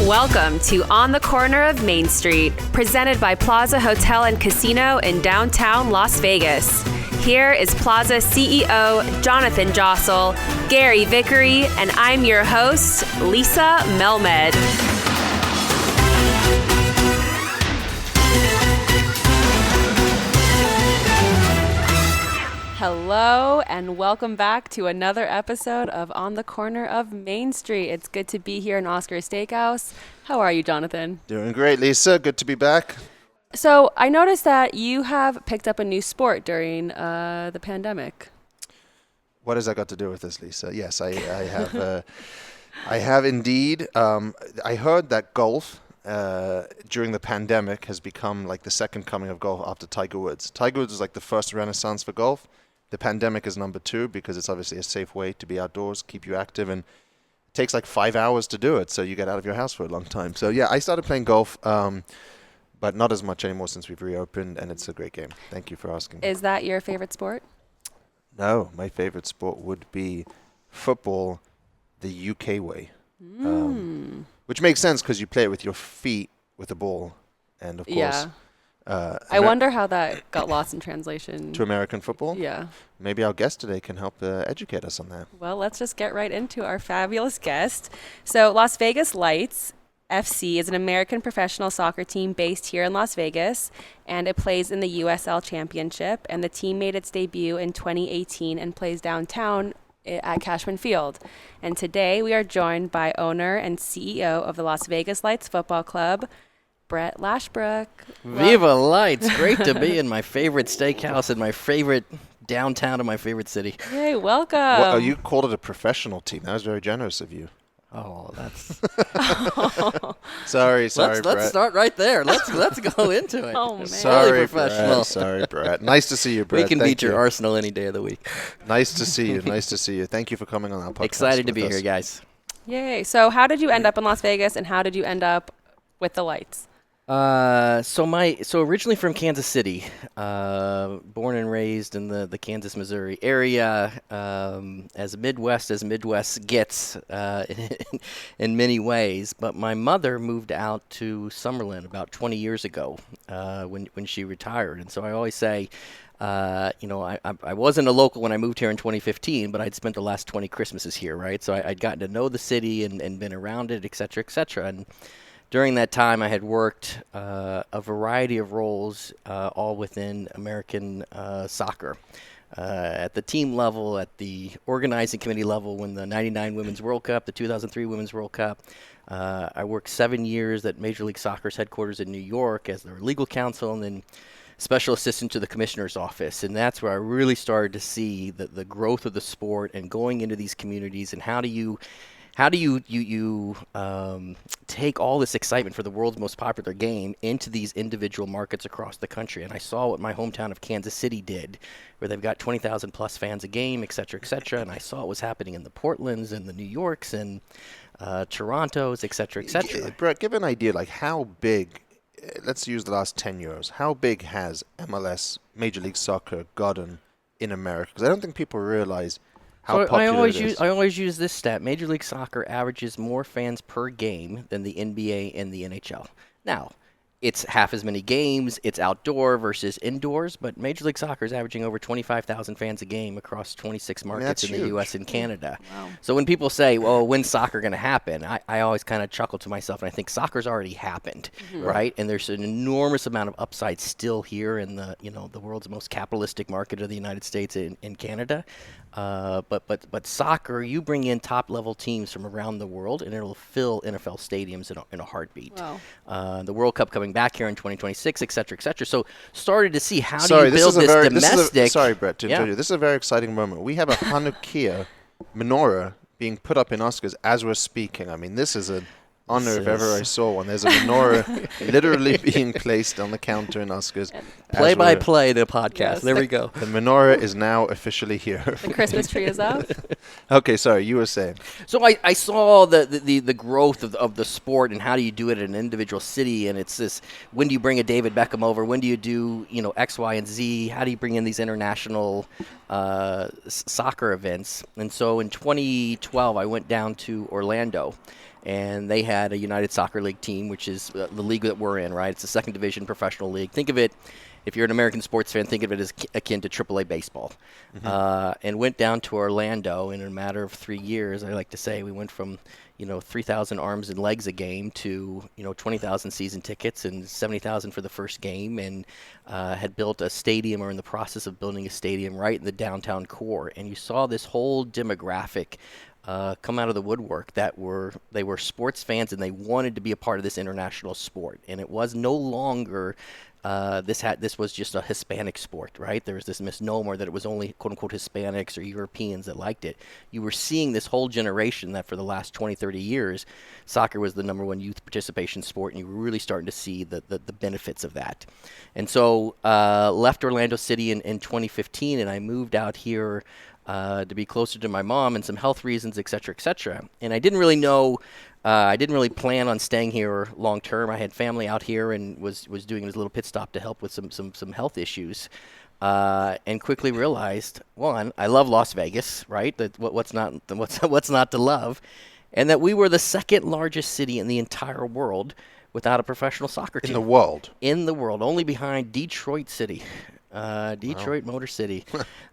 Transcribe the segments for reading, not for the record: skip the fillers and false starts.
Welcome to On the Corner of Main Street, presented by Plaza Hotel and Casino in downtown Las Vegas. Here is Plaza CEO Jonathan Jossel, Gary Vickery, and I'm your host, Lisa Melmed. Hello and welcome back to another episode of On the Corner of Main Street. It's good to be here in Oscar Steakhouse. How are you, Jonathan? Doing great, Lisa. Good to be back. So I noticed that you have picked up a new sport during the pandemic. What has that got to do with this, Lisa? Yes, I have. I have indeed. I heard that golf during the pandemic has become like the second coming of golf after Tiger Woods. Tiger Woods was like the first renaissance for golf. The pandemic is number two because it's obviously a safe way to be outdoors, keep you active, and it takes like 5 hours to do it, so you get out of your house for a long time. So yeah, I started playing golf, but not as much anymore since we've reopened, and it's a great game. Thank you for asking. Is that your favorite sport? No, my favorite sport would be football the UK way, which makes sense because you play it with your feet with the ball, and of course... Yeah. I wonder how that got lost in translation. To American football? Yeah. Maybe our guest today can help educate us on that. Well, let's just get right into our fabulous guest. So Las Vegas Lights FC is an American professional soccer team based here in Las Vegas, and it plays in the USL Championship, and the team made its debut in 2018 and plays downtown at Cashman Field. And today we are joined by owner and CEO of the Las Vegas Lights Football Club, Brett Lashbrook. Viva Lights. Great to be in my favorite steakhouse in my favorite downtown of my favorite city. Hey, welcome. Well, you called it a professional team. That was very generous of you. Oh, that's... Sorry, Brett. Let's start right there. Let's go into it. Oh, man. Sorry, professional. Brett. Sorry, Brett. Nice to see you, Brett. We can Thank beat your Arsenal any day of the week. Nice to see you. Nice to see you. Thank you for coming on our podcast. Excited to be here, guys. Yay. So how did you end up in Las Vegas, and how did you end up with the Lights? So originally from Kansas City, born and raised in the Kansas, Missouri area, as Midwest gets, in many ways. But my mother moved out to Summerlin about 20 years ago, when she retired. And so I always say, I wasn't a local when I moved here in 2015, but I'd spent the last 20 Christmases here, right? So I'd gotten to know the city and been around it, et cetera, et cetera. And during that time, I had worked a variety of roles, all within American soccer. At the team level, at the organizing committee level, when the 99 Women's World Cup, the 2003 Women's World Cup. I worked 7 years at Major League Soccer's headquarters in New York as their legal counsel, and then special assistant to the commissioner's office. And that's where I really started to see the growth of the sport and going into these communities, and how do you take all this excitement for the world's most popular game into these individual markets across the country. And I saw what my hometown of Kansas City did, where they've got 20,000 plus fans a game, et cetera, et cetera. And I saw what was happening in the Portlands and the New Yorks and Torontos, et cetera, et cetera. Brett, give an idea, like how big, let's use the last 10 years, how big has MLS, Major League Soccer, gotten in America? Because I don't think people realize how popular it is. I always use this stat. Major League Soccer averages more fans per game than the NBA and the NHL. Now, it's half as many games. It's outdoor versus indoors, but Major League Soccer is averaging over 25,000 fans a game across 26 markets in the U.S. and Canada. Wow. So when people say, well, when's soccer going to happen? I always kind of chuckle to myself, and I think soccer's already happened, right? And there's an enormous amount of upside still here in the world's most capitalistic market of the United States and Canada. But soccer, you bring in top-level teams from around the world, and it'll fill NFL stadiums in a heartbeat. Wow. The World Cup coming back here in 2026, et cetera, et cetera. So started to see how do you build this domestic... Sorry, Brett, to interrupt you. This is a very exciting moment. We have a Hanukkah menorah being put up in Oscars as we're speaking. I mean, this is an honor if ever I saw one. There's a menorah literally being placed on the counter in Oscars Play-by-play the podcast. Yes. There we go. The menorah is now officially here. The Christmas tree is up. Okay, sorry, you were saying. So I saw the growth of the sport and how do you do it in an individual city, and it's this, when do you bring a David Beckham over, when do you do X, Y, and Z, how do you bring in these international soccer events? And so in 2012 I went down to Orlando, and they had a United Soccer League team, which is the league that we're in, right? It's a second division professional league. Think of it, if you're an American sports fan, think of it as akin to AAA baseball. And went down to Orlando in a matter of 3 years. I like to say we went from 3,000 arms and legs a game to 20,000 season tickets and 70,000 for the first game, and had built a stadium, or in the process of building a stadium, right in the downtown core. And you saw this whole demographic come out of the woodwork they were sports fans, and they wanted to be a part of this international sport. And it was no longer this was just a Hispanic sport, right? There was this misnomer that it was only quote unquote Hispanics or Europeans that liked it. You were seeing this whole generation that for the last 20, 30 years, soccer was the number one youth participation sport, and you were really starting to see the benefits of that. And so left Orlando City in 2015, and I moved out here to be closer to my mom and some health reasons, et cetera, et cetera. And I didn't really know, I didn't really plan on staying here long term. I had family out here and was doing this little pit stop to help with some health issues. And quickly realized, one, I love Las Vegas, right? That what's not to love, and that we were the second largest city in the entire world without a professional soccer team. In the world? In the world, only behind Detroit City. Detroit Motor City.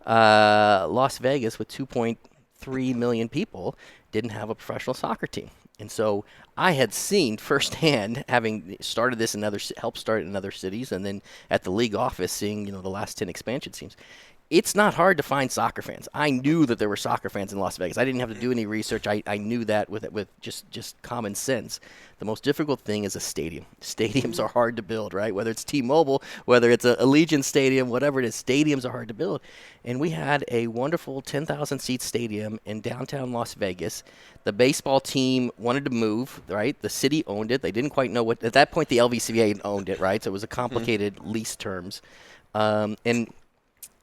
Las Vegas, with 2.3 million people, didn't have a professional soccer team. And so I had seen firsthand, having started this helped start it in other cities, and then at the league office seeing the last 10 expansion teams. It's not hard to find soccer fans. I knew that there were soccer fans in Las Vegas. I didn't have to do any research. I knew that with just common sense. The most difficult thing is a stadium. Stadiums are hard to build, right? Whether it's T-Mobile, whether it's a Allegiant Stadium, whatever it is, stadiums are hard to build. And we had a wonderful 10,000-seat stadium in downtown Las Vegas. The baseball team wanted to move, right? The city owned it. They didn't quite know what – at that point, the LVCVA owned it, right? So it was a complicated lease terms. And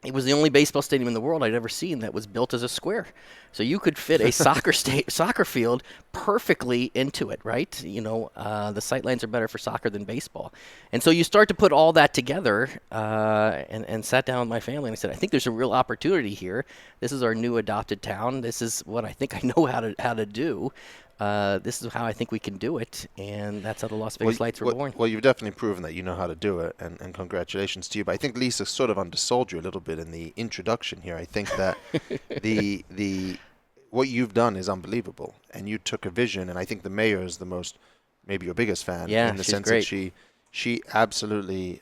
it was the only baseball stadium in the world I'd ever seen that was built as a square. So you could fit a soccer field perfectly into it, right? The sight lines are better for soccer than baseball. And so you start to put all that together and sat down with my family and I said, I think there's a real opportunity here. This is our new adopted town. This is what I think I know how to do. This is how I think we can do it, and that's how the Las Vegas Lights were born. Well, you've definitely proven that you know how to do it, and congratulations to you. But I think Lisa sort of undersold you a little bit in the introduction here. I think that the what you've done is unbelievable, and you took a vision, and I think the mayor is maybe your biggest fan, in the sense great. that she absolutely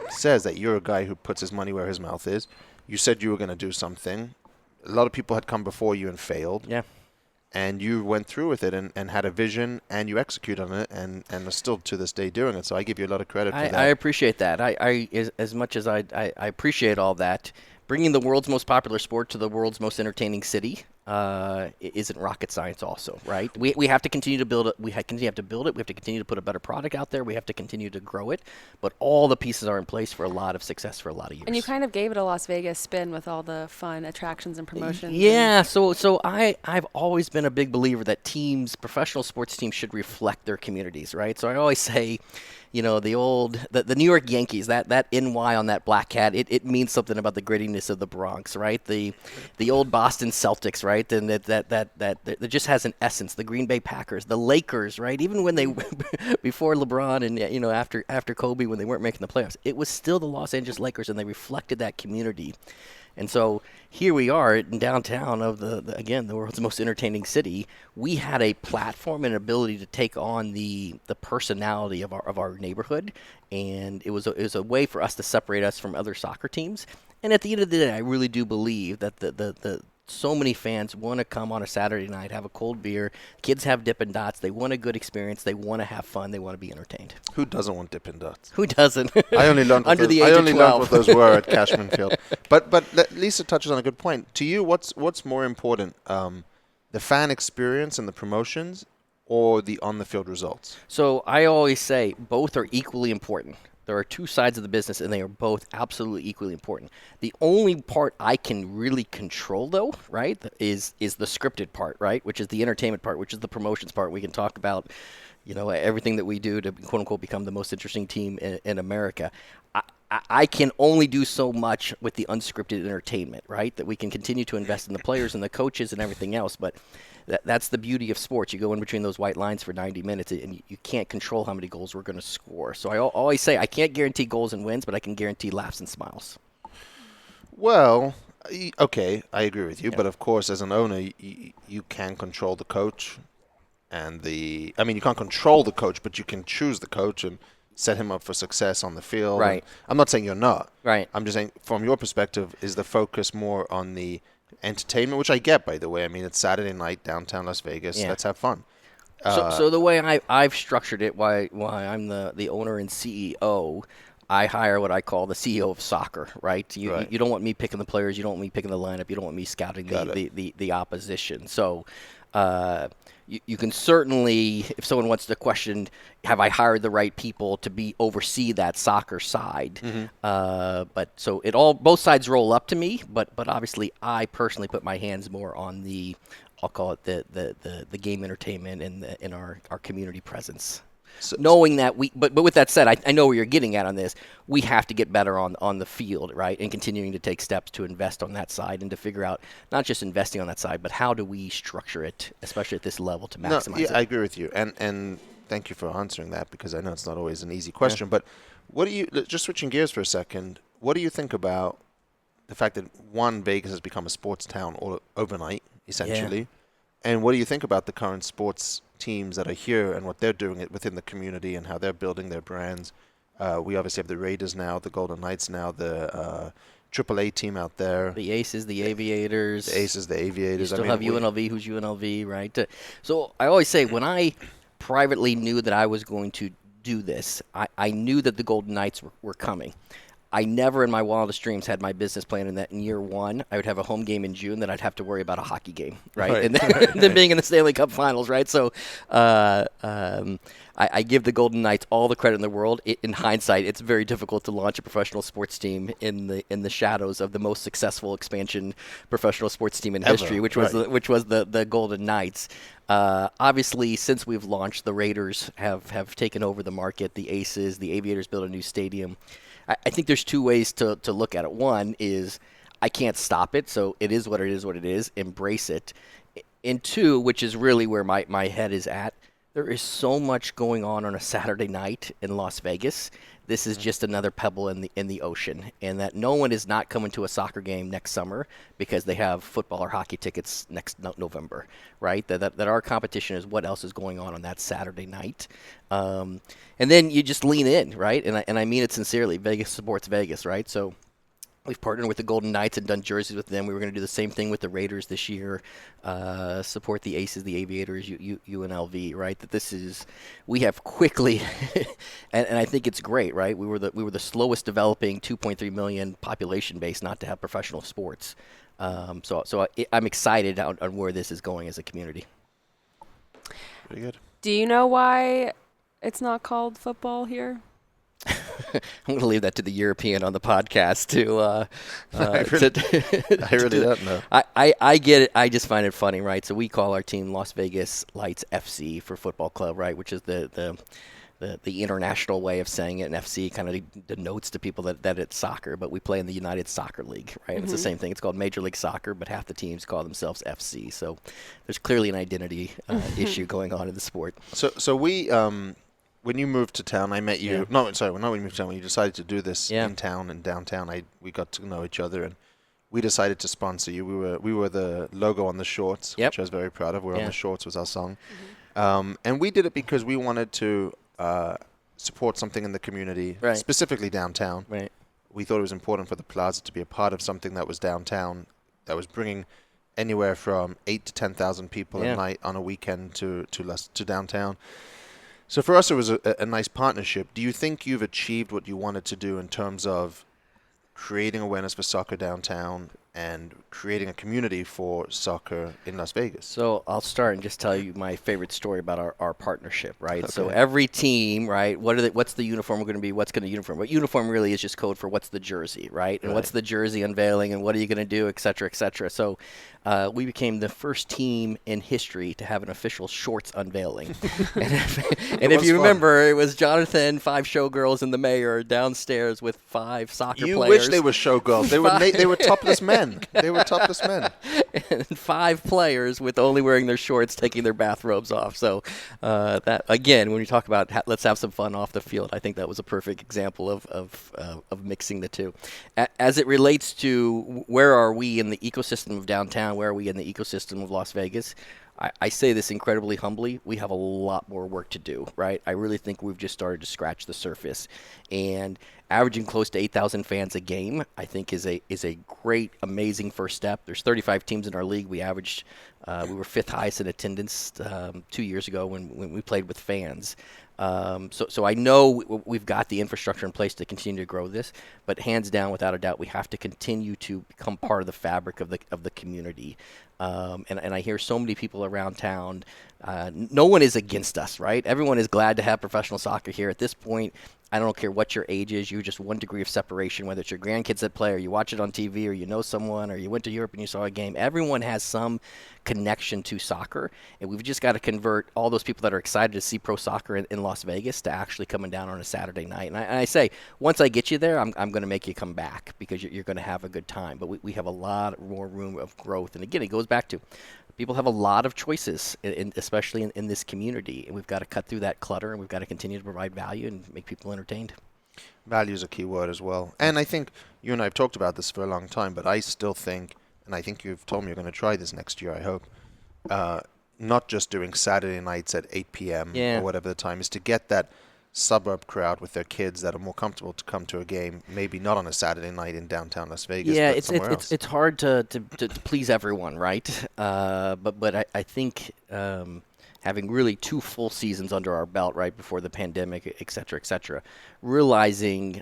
says that you're a guy who puts his money where his mouth is. You said you were going to do something. A lot of people had come before you and failed. Yeah. And you went through with it and had a vision, and you execute on it, and are still to this day doing it. So I give you a lot of credit for that. I appreciate that. As much as I appreciate all that, bringing the world's most popular sport to the world's most entertaining city isn't rocket science also, right? We have to continue to build it. We have to build it. We have to continue to put a better product out there. We have to continue to grow it. But all the pieces are in place for a lot of success for a lot of years. And you kind of gave it a Las Vegas spin with all the fun attractions and promotions. Yeah, so I've always been a big believer that professional sports teams should reflect their communities, right? So I always say, the New York Yankees, that NY on that black hat, it means something about the grittiness of the Bronx, right? The old Boston Celtics, right? And that just has an essence. The Green Bay Packers, the Lakers, right? Even when they before LeBron and after Kobe, when they weren't making the playoffs, it was still the Los Angeles Lakers, and they reflected that community. And so here we are in downtown of the world's most entertaining city. We had a platform and ability to take on the personality of our neighborhood, and it was a way for us to separate us from other soccer teams. And at the end of the day, I really do believe that the so many fans want to come on a Saturday night, have a cold beer. Kids have Dippin' Dots. They want a good experience. They want to have fun. They want to be entertained. Who doesn't want Dippin' Dots? Who doesn't? I only learned Under the age of 12. learned what those were at Cashman Field. But Lisa touches on a good point. To you, what's more important, the fan experience and the promotions, or the on-the-field results? So I always say both are equally important. There are two sides of the business, and they are both absolutely equally important. The only part I can really control, though, right, is the scripted part, right, which is the entertainment part, which is the promotions part. We can talk about, everything that we do to, quote unquote, become the most interesting team in America. I can only do so much with the unscripted entertainment, right? That we can continue to invest in the players and the coaches and everything else, but that's the beauty of sports. You go in between those white lines for 90 minutes, and you can't control how many goals we're going to score. So I always say I can't guarantee goals and wins, but I can guarantee laughs and smiles. Well, okay, I agree with you, but of course, as an owner, you can control the coach, and you can't control the coach, but you can choose the coach and set him up for success on the field. Right. I'm not saying you're not. Right. I'm just saying, from your perspective, is the focus more on the entertainment, which I get, by the way. I mean, it's Saturday night, downtown Las Vegas. Yeah. Let's have fun. So the way I've structured it, why I'm the owner and CEO, I hire what I call the CEO of soccer, right? You don't want me picking the players. You don't want me picking the lineup. You don't want me scouting the opposition. So you can certainly, if someone wants to question, have I hired the right people to oversee that soccer side? But so both sides roll up to me, but obviously I personally put my hands more on I'll call it the game entertainment and our community presence. So, knowing that but with that said, I know where you're getting at on this. We have to get better on the field, right, and continuing to take steps to invest on that side and to figure out not just investing on that side, but how do we structure it, especially at this level, to maximize it. I agree with you, and thank you for answering that, because I know it's not always an easy question. But what do you, just switching gears for a second, what do you think about the fact that Vegas has become a sports town overnight, essentially, and what do you think about the current sports teams that are here and what they're doing within the community and how they're building their brands? We obviously have the Raiders now, the Golden Knights now, the AAA team out there. The Aces, the Aviators. The Aces, the Aviators. You still have UNLV, who's UNLV, right? So I always say, when I privately knew that I was going to do this, I knew that the Golden Knights were coming. I never in my wildest dreams had my business plan in that in year one I would have a home game in June that I'd have to worry about a hockey game, right? And then being in the Stanley Cup Finals, right? So I give the Golden Knights all the credit in the world. In hindsight, it's very difficult to launch a professional sports team in the shadows of the most successful expansion professional sports team in history, which was the Golden Knights. Obviously, since we've launched, the Raiders have taken over the market. The Aces, the Aviators built a new stadium. I think there's two ways to look at it. One is I can't stop it, so it is what it is, embrace it. And two, which is really where my head is at, there is so much going on a Saturday night in Las Vegas. This is just another pebble in the ocean, and that no one is not coming to a soccer game next summer because they have football or hockey tickets next November, right? That our competition is what else is going on that Saturday night. And then you just lean in, right? And I mean it sincerely. Vegas supports Vegas, right? So we've partnered with the Golden Knights and done jerseys with them. We were going to do the same thing with the Raiders this year. Support the Aces, the Aviators, UNLV, right? We have quickly, and I think it's great, right? We were the slowest developing 2.3 million population base not to have professional sports. So I'm excited on where this is going as a community. Pretty good. Do you know why it's not called football here? I'm going to leave that to the European on the podcast I really don't know. I get it. I just find it funny, right? So we call our team Las Vegas Lights FC for football club, right? Which is the international way of saying it. And FC kind of denotes to people that it's soccer, but we play in the United Soccer League, right? Mm-hmm. It's the same thing. It's called Major League Soccer, but half the teams call themselves FC. So there's clearly an identity issue going on in the sport. So we when you moved to town, I met you. Yeah. No, sorry, not when you moved to town. When you decided to do this in town and downtown, we got to know each other, and we decided to sponsor you. We were the logo on the shorts, which I was very proud of. We're on the shorts was our song, and we did it because we wanted to support something in the community, specifically downtown. Right. We thought it was important for the plaza to be a part of something that was downtown, that was bringing anywhere from 8,000 to 10,000 people a night on a weekend to downtown. So for us, it was a nice partnership. Do you think you've achieved what you wanted to do in terms of creating awareness for soccer downtown and creating a community for soccer in Las Vegas? So I'll start and just tell you my favorite story about our partnership, right? Okay. So every team, right? What's the uniform going to be? What's going to uniform? What uniform really is just code for what's the jersey, right? And what's the jersey unveiling, and what are you going to do, et cetera, et cetera. So we became the first team in history to have an official shorts unveiling. and if you remember, it was Jonathan, 5 showgirls, and the mayor downstairs with 5 soccer players. You wish they were showgirls. They were topless men. They were topless men. And 5 players with only wearing their shorts, taking their bathrobes off. So that, again, when we talk about let's have some fun off the field, I think that was a perfect example of mixing the two. As it relates to where are we in the ecosystem of downtown, where are we in the ecosystem of Las Vegas, I say this incredibly humbly. We have a lot more work to do, right? I really think we've just started to scratch the surface. And averaging close to 8,000 fans a game, I think, is a great, amazing first step. There's 35 teams in our league. We averaged, we were 5th highest in attendance 2 years ago when we played with fans. So I know we've got the infrastructure in place to continue to grow this, but hands down, without a doubt, we have to continue to become part of the fabric of the community. And I hear so many people around town. No one is against us, right? Everyone is glad to have professional soccer here. At this point, I don't care what your age is. You're just one degree of separation, whether it's your grandkids that play or you watch it on TV or you know someone or you went to Europe and you saw a game. Everyone has some connection to soccer, and we've just got to convert all those people that are excited to see pro soccer in Las Vegas to actually coming down on a Saturday night. And I say, once I get you there, I'm going to make you come back because you're going to have a good time. But we have a lot more room of growth. And again, it goes back to people have a lot of choices, especially in this community, and we've got to cut through that clutter, and we've got to continue to provide value and make people entertained. Value is a key word as well. And I think you and I have talked about this for a long time, but I still think, and I think you've told me you're going to try this next year, I hope, not just doing Saturday nights at 8 p.m. or whatever the time is, to get that suburb crowd with their kids that are more comfortable to come to a game, maybe not on a Saturday night in downtown Las Vegas, but somewhere else. It's hard to please everyone, right? But I think having really 2 full seasons under our belt right before the pandemic, et cetera, realizing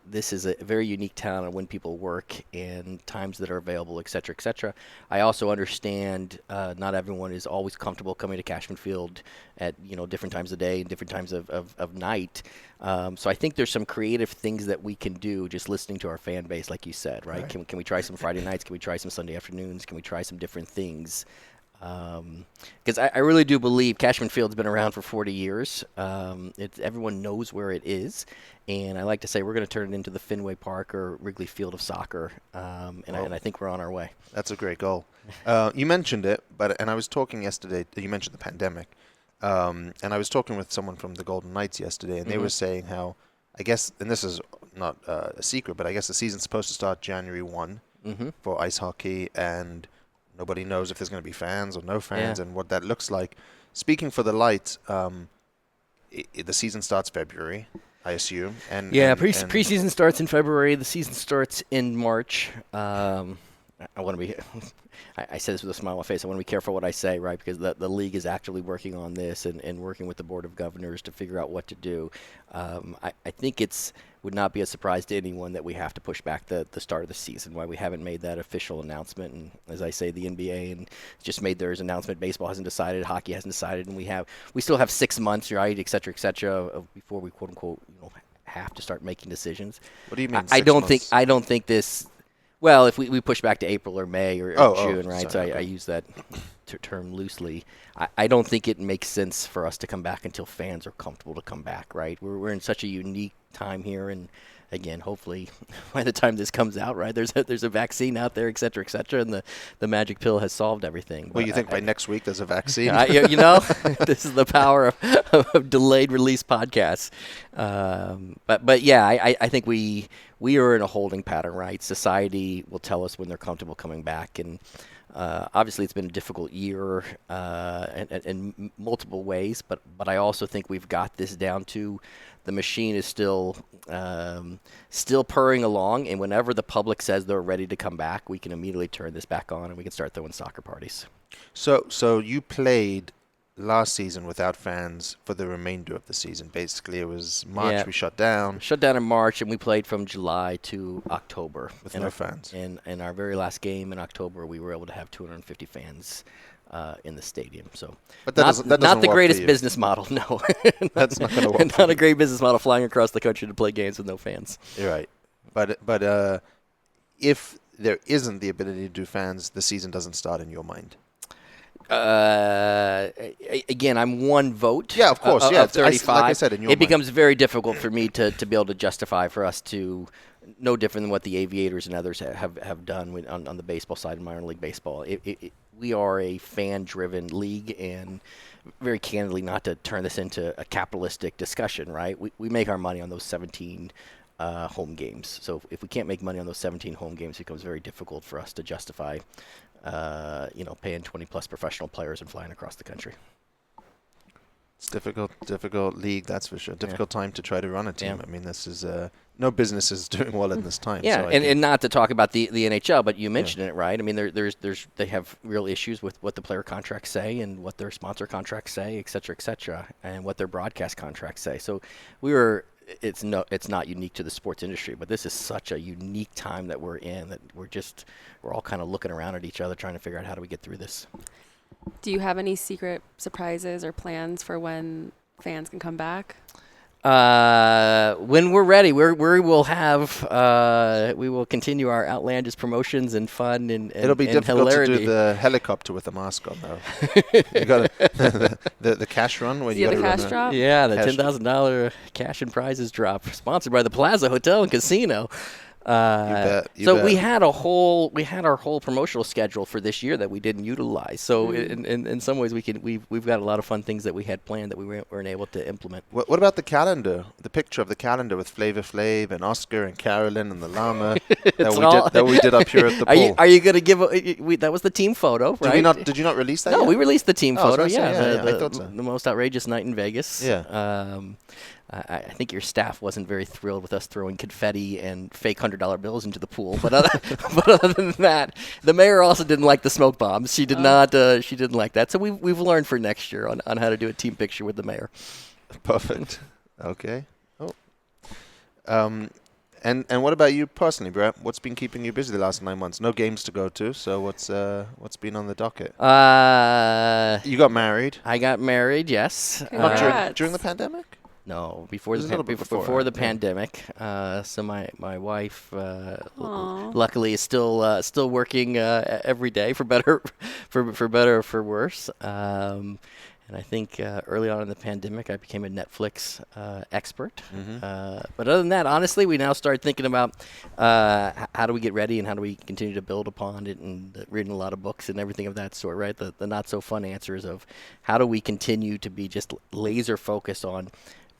this is a very unique town and when people work and times that are available, et cetera. I also understand not everyone is always comfortable coming to Cashman Field at different times of day and different times of night. So I think there's some creative things that we can do just listening to our fan base, like you said, right? Can we try some Friday nights? Can we try some Sunday afternoons? Can we try some different things? Because I really do believe Cashman Field's been around for 40 years. Everyone knows where it is. And I like to say we're going to turn it into the Fenway Park or Wrigley Field of soccer. And I think we're on our way. That's a great goal. You mentioned it, and I was talking yesterday, you mentioned the pandemic. And I was talking with someone from the Golden Knights yesterday, and they were saying how, I guess, and this is not a secret, but I guess the season's supposed to start January 1 for ice hockey, and nobody knows if there's going to be fans or no fans and what that looks like. Speaking for the Lights, the season starts February, I assume. Preseason starts in February. The season starts in March. I want to be I say this with a smile on my face. I want to be careful what I say, right? Because the league is actively working on this and working with the Board of Governors to figure out what to do. I think would not be a surprise to anyone that we have to push back the start of the season, why we haven't made that official announcement. And as I say, the NBA just made theirs announcement. Baseball hasn't decided, hockey hasn't decided, and we still have 6 months, right, et cetera, before we quote unquote have to start making decisions. What do you mean? I don't think this. Well, if we push back to April or May or June, right? Sorry, so I use that term loosely. I don't think it makes sense for us to come back until fans are comfortable to come back, right? We're in such a unique time here, and again, hopefully, by the time this comes out, right, there's a vaccine out there, et cetera, and the magic pill has solved everything. Well, you think by next week there's a vaccine? This is the power of delayed release podcasts. But yeah, I think we are in a holding pattern, right? Society will tell us when they're comfortable coming back, and obviously it's been a difficult year in multiple ways, but I also think we've got this down to the machine is still purring along, and whenever the public says they're ready to come back, we can immediately turn this back on and we can start throwing soccer parties. So you played last season without fans for the remainder of the season. Basically, it was March we shut down. Shut down in March, and we played from July to October. With no fans. And in our very last game in October, we were able to have 250 fans in the stadium. So, but that doesn't not the work greatest for you. business model, no. That's not going to work. Not a great business model, flying across the country to play games with no fans. You're right. But if there isn't the ability to do fans, the season doesn't start in your mind. Again, I'm one vote. Yeah, of course. Of 35. Like I said, in your mind. Becomes very difficult for me to be able to justify for us to, no different than what the Aviators and others have done on the baseball side in minor league baseball. We are a fan-driven league, and very candidly, not to turn this into a capitalistic discussion, right? We make our money on those 17 home games. So if we can't make money on those 17 home games, it becomes very difficult for us to justify paying 20-plus professional players and flying across the country. It's difficult league, that's for sure. Difficult time to try to run a team. I mean, this is no business is doing well in this time. Yeah, so and not to talk about the NHL, but you mentioned it, right? I mean, they have real issues with what the player contracts say and what their sponsor contracts say, et cetera, and what their broadcast contracts say. So it's not unique to the sports industry, but this is such a unique time that we're in that we're all kind of looking around at each other trying to figure out how do we get through this. Do you have any secret surprises or plans for when fans can come back? When we're ready, we will continue our outlandish promotions and fun and it'll be difficult hilarity. to do the helicopter with the mask on, though. You got the cash run where you got the cash drop. Yeah, the $10,000 cash and prizes drop, sponsored by the Plaza Hotel and Casino. You bet. We had our whole promotional schedule for this year that we didn't utilize. So in some ways we've got a lot of fun things that we had planned that we weren't able to implement. What about the calendar? The picture of the calendar with Flavor Flav and Oscar and Carolyn and the llama that we did up here at the pool. Are you going to give that was the team photo, right? Did you not release that? No, yet? we released the team photo. I thought so. The most outrageous night in Vegas. Yeah. I think your staff wasn't very thrilled with us throwing confetti and fake $100 bills into the pool. But other than that, the mayor also didn't like the smoke bombs. She did not. She didn't like that. So we've learned for next year on how to do a team picture with the mayor. Perfect. Okay. Oh. And what about you personally, Brett? What's been keeping you busy the last 9 months? No games to go to. So what's been on the docket? You got married. I got married. Yes. Not during the pandemic. No, before the pandemic. So my wife, luckily, is still working every day for better or for worse. And I think early on in the pandemic, I became a Netflix expert. Mm-hmm. But other than that, honestly, we now start thinking about how do we get ready and how do we continue to build upon it, and reading a lot of books and everything of that sort, right? The not so fun answers of how do we continue to be just laser focused on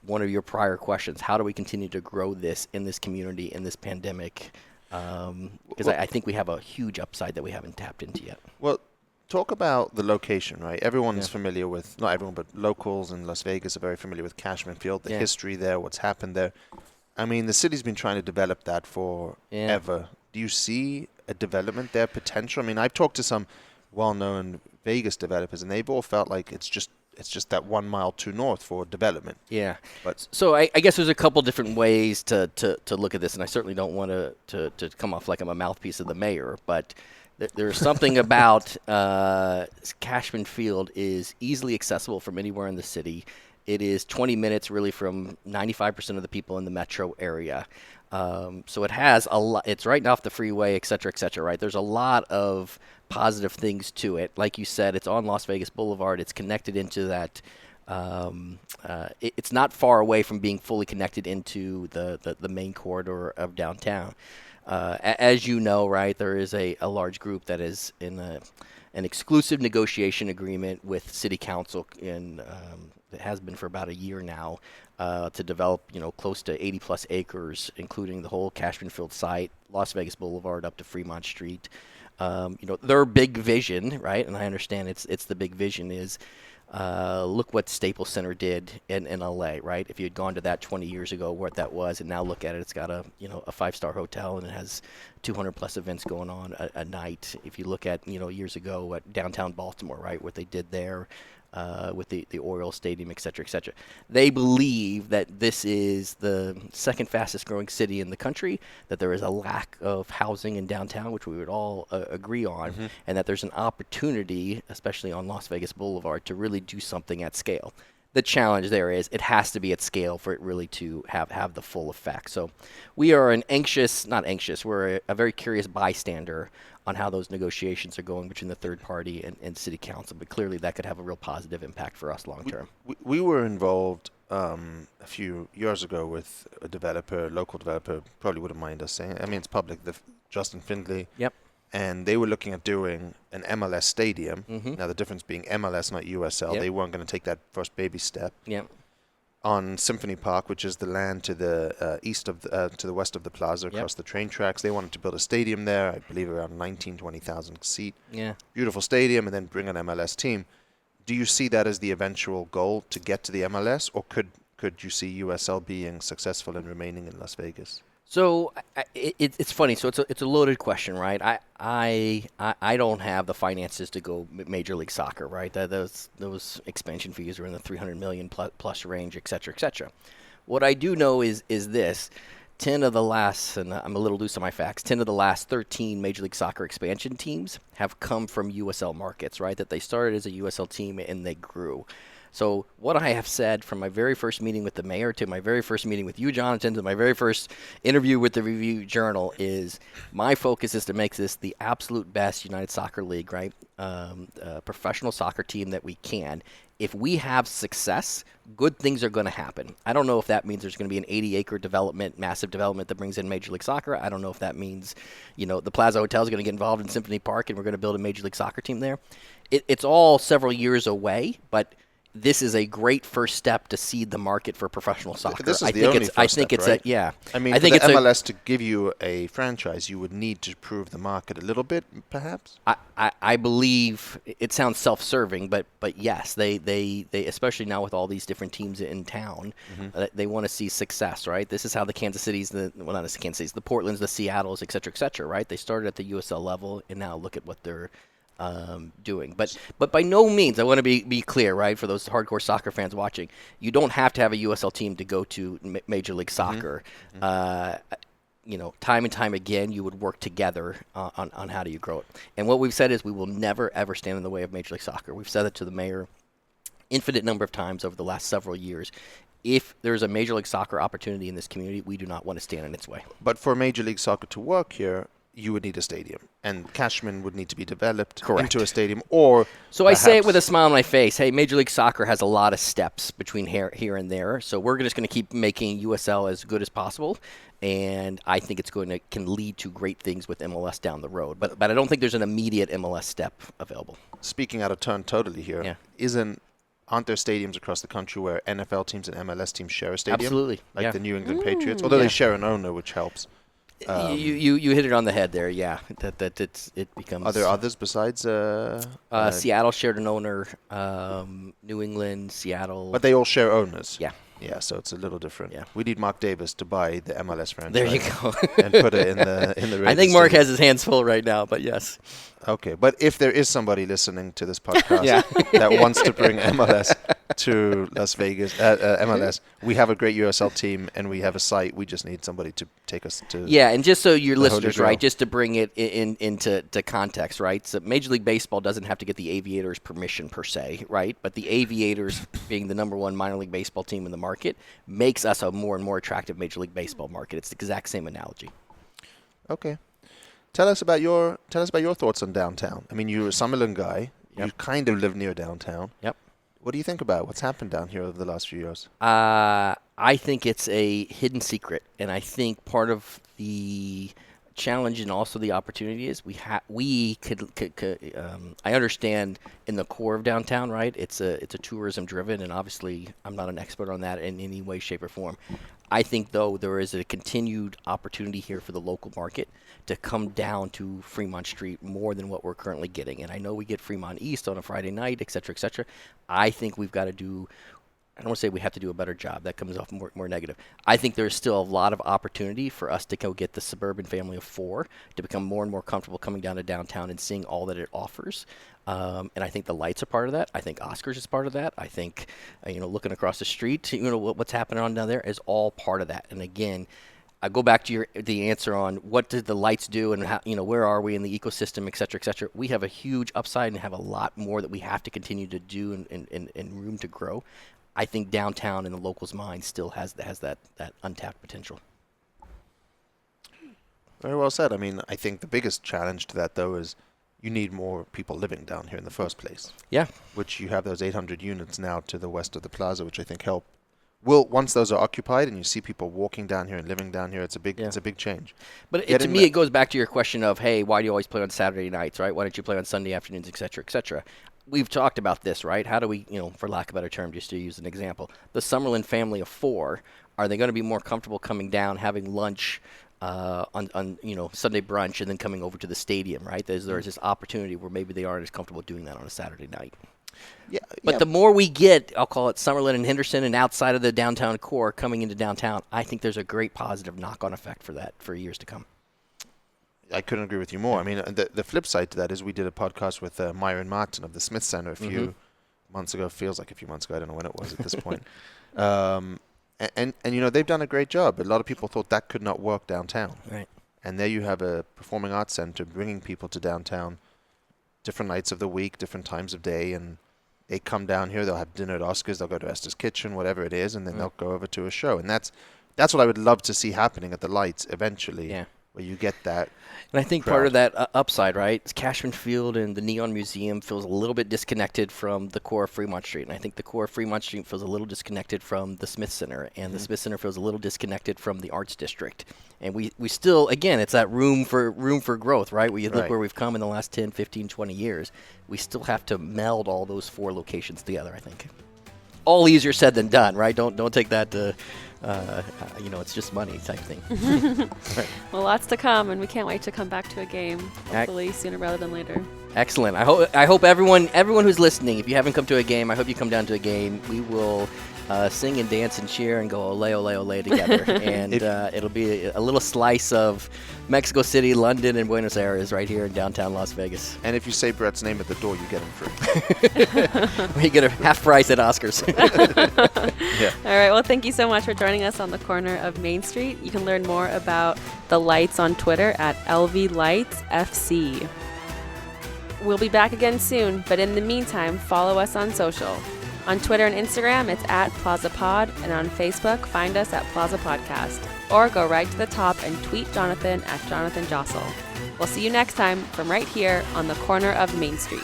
one of your prior questions. How do we continue to grow this in this community, in this pandemic? Because I think we have a huge upside that we haven't tapped into yet. Well, talk about the location, right? Everyone's familiar with, not everyone, but locals in Las Vegas are very familiar with Cashman Field, the history there, what's happened there. I mean, the city's been trying to develop that forever. Do you see a development there, potential? I mean, I've talked to some well-known Vegas developers, and they've all felt like it's just that 1 mile too north for development. Yeah. But so I guess there's a couple different ways to look at this, and I certainly don't want to come off like I'm a mouthpiece of the mayor, but there's something about Cashman Field is easily accessible from anywhere in the city. It is 20 minutes really from 95% of the people in the metro area. So it has a lot. It's right off the freeway, et cetera, right? There's a lot of positive things to it. Like you said, it's on Las Vegas Boulevard. It's connected into that. It's not far away from being fully connected into the main corridor of downtown. As you know, right, there is a large group that is in an exclusive negotiation agreement with City Council, and it has been for about a year now, to develop, close to 80-plus acres, including the whole Cashman Field site, Las Vegas Boulevard up to Fremont Street. Their big vision, right, and I understand it's the big vision is, look what Staples Center did in LA, right? If you had gone to that 20 years ago, what that was, and now look at it, it's got a 5-star hotel, and it has 200 plus events going on a night. If you look at years ago at downtown Baltimore, right, what they did there, with the Oriole Stadium, et cetera, et cetera. They believe that this is the second fastest growing city in the country, that there is a lack of housing in downtown, which we would all agree on, and that there's an opportunity, especially on Las Vegas Boulevard, to really do something at scale. The challenge there is it has to be at scale for it really to have the full effect. So we are we're a very curious bystander on how those negotiations are going between the third party and city council, but clearly that could have a real positive impact for us long term. We were involved a few years ago with a developer, local developer, probably wouldn't mind us saying. I mean, it's public. Justin Findlay. Yep. And they were looking at doing an MLS stadium. Now the difference being MLS, not USL. Yep. They weren't going to take that first baby step. Yep. On Symphony Park, which is the land to the to the west of the plaza, across the train tracks. They wanted to build a stadium there, I believe around 20,000 seat. Yeah. Beautiful stadium, and then bring an MLS team. Do you see that as the eventual goal to get to the MLS, or could you see USL being successful and remaining in Las Vegas? So it's funny. So it's a loaded question, right? I don't have the finances to go Major League Soccer, right? Those expansion fees are in the 300 million plus range, et cetera, et cetera. What I do know is this: 10 of the last, and I'm a little loose on my facts, 10 of the last 13 Major League Soccer expansion teams have come from USL markets, right? That they started as a USL team and they grew. So what I have said from my very first meeting with the mayor to my very first meeting with you, Jonathan, to my very first interview with the Review Journal is my focus is to make this the absolute best United Soccer League, right? Professional soccer team that we can. If we have success, good things are going to happen. I don't know if that means there's going to be an 80-acre development, massive development that brings in Major League Soccer. I don't know if that means, the Plaza Hotel is going to get involved in Symphony Park and we're going to build a Major League Soccer team there. It's all several years away, but this is a great first step to seed the market for professional soccer. This is the only first step, right? I mean, I think for it's the MLS to give you a franchise, you would need to prove the market a little bit, perhaps? I believe it sounds self-serving, but yes, they especially now with all these different teams in town, they want to see success, right? This is how the Kansas Cities, not the Kansas Cities, the Portlands, the Seattles, et cetera, right? They started at the USL level, and now look at what they're doing. But by no means, I want to be clear, right, for those hardcore soccer fans watching, you don't have to have a USL team to go to Major League Soccer. Time and time again, you would work together on how do you grow it. And what we've said is we will never, ever stand in the way of Major League Soccer. We've said that to the mayor infinite number of times over the last several years. If there's a Major League Soccer opportunity in this community, we do not want to stand in its way. But for Major League Soccer to work here, you would need a stadium, and Cashman would need to be developed into a stadium, or so I say it with a smile on my face. Hey, Major League Soccer has a lot of steps between here and there, so we're just going to keep making USL as good as possible, and I think it's can lead to great things with MLS down the road. But I don't think there's an immediate MLS step available. Speaking out of turn totally here, aren't there stadiums across the country where NFL teams and MLS teams share a stadium? Absolutely, like the New England Patriots, although they share an owner, which helps. You hit it on the head there, yeah. That it becomes. Are there others besides? Seattle shared an owner. New England, Seattle. But they all share owners. Yeah. Yeah, so it's a little different. Yeah. We need Mark Davis to buy the MLS franchise. There you go. And put it in the Ravens I think Mark stadium. has his hands full right now, but yes. Okay, but if there is somebody listening to this podcast that wants to bring MLS to Las Vegas, MLS, we have a great USL team and we have a site. We just need somebody to take us to. Yeah, and just so your listeners, Grail. right, just to bring it into context, right? So Major League Baseball doesn't have to get the Aviators' permission per se, right? But the Aviators, being the number one minor league baseball team in the market, makes us a more and more attractive Major League Baseball market. It's the exact same analogy. Okay. Tell us about your thoughts on downtown. I mean, you're a Summerlin guy. Yep. You kind of live near downtown. Yep. What do you think about what's happened down here over the last few years? I think it's a hidden secret, and I think part of the challenge and also the opportunity is I understand in the core of downtown, right? It's a tourism driven, and obviously I'm not an expert on that in any way, shape, or form. I think though there is a continued opportunity here for the local market to come down to Fremont Street more than what we're currently getting. And I know we get Fremont East on a Friday night, et cetera, et cetera. I think we've got to do I don't want to say we have to do a better job. That comes off more negative. I think there's still a lot of opportunity for us to go get the suburban family of 4 to become more and more comfortable coming down to downtown and seeing all that it offers. And I think the lights are part of that. I think Oscars is part of that. I think, looking across the street, what's happening on down there is all part of that. And again, I go back to the answer on what did the lights do and how, where are we in the ecosystem, et cetera, et cetera. We have a huge upside and have a lot more that we have to continue to do and room to grow. I think downtown in the locals' mind still has that untapped potential. Very well said. I mean, I think the biggest challenge to that, though, is you need more people living down here in the first place. Yeah. Which you have those 800 units now to the west of the plaza, which I think help. Once those are occupied and you see people walking down here and living down here, it's a big change. But to me, it goes back to your question of, hey, why do you always play on Saturday nights, right? Why don't you play on Sunday afternoons, et cetera, et cetera? We've talked about this, right? How do we, for lack of a better term, just to use an example, the Summerlin family of 4, are they going to be more comfortable coming down, having lunch on Sunday brunch, and then coming over to the stadium, right? There's this opportunity where maybe they aren't as comfortable doing that on a Saturday night. Yeah, but the more we get, I'll call it Summerlin and Henderson and outside of the downtown core coming into downtown, I think there's a great positive knock-on effect for that for years to come. I couldn't agree with you more. I mean, the flip side to that is we did a podcast with Myron Martin of the Smith Center a few months ago. Feels like a few months ago. I don't know when it was at this point. And they've done a great job. A lot of people thought that could not work downtown. Right. And there you have a performing arts center bringing people to downtown different nights of the week, different times of day, and they come down here, they'll have dinner at Oscars, they'll go to Esther's Kitchen, whatever it is, and then they'll go over to a show. And that's what I would love to see happening at the Lights eventually. Yeah. Where you get that. And I think part of that upside, right, is Cashman Field and the Neon Museum feels a little bit disconnected from the core of Fremont Street. And I think the core of Fremont Street feels a little disconnected from the Smith Center. And the Smith Center feels a little disconnected from the Arts District. And we still, again, it's that room for growth, right? Where you look where we've come in the last 10, 15, 20 years. We still have to meld all those 4 locations together, I think. All easier said than done, right? Don't take that to... it's just money type thing. Right. Well, lots to come, and we can't wait to come back to a game, hopefully sooner rather than later. Excellent. I hope everyone who's listening, if you haven't come to a game, I hope you come down to a game. We will sing and dance and cheer and go ole, ole, ole together. And it'll be a little slice of Mexico City, London, and Buenos Aires right here in downtown Las Vegas. And if you say Brett's name at the door, you get him free. You get a half price at Oscars. Yeah. All right. Well, thank you so much for joining us on the corner of Main Street. You can learn more about the Lights on Twitter at LVLightsFC. We'll be back again soon, but in the meantime, follow us on social. On Twitter and Instagram, it's at PlazaPod, and on Facebook, find us at Plaza Podcast. Or go right to the top and tweet Jonathan at Jonathan Jossel. We'll see you next time from right here on the corner of Main Street.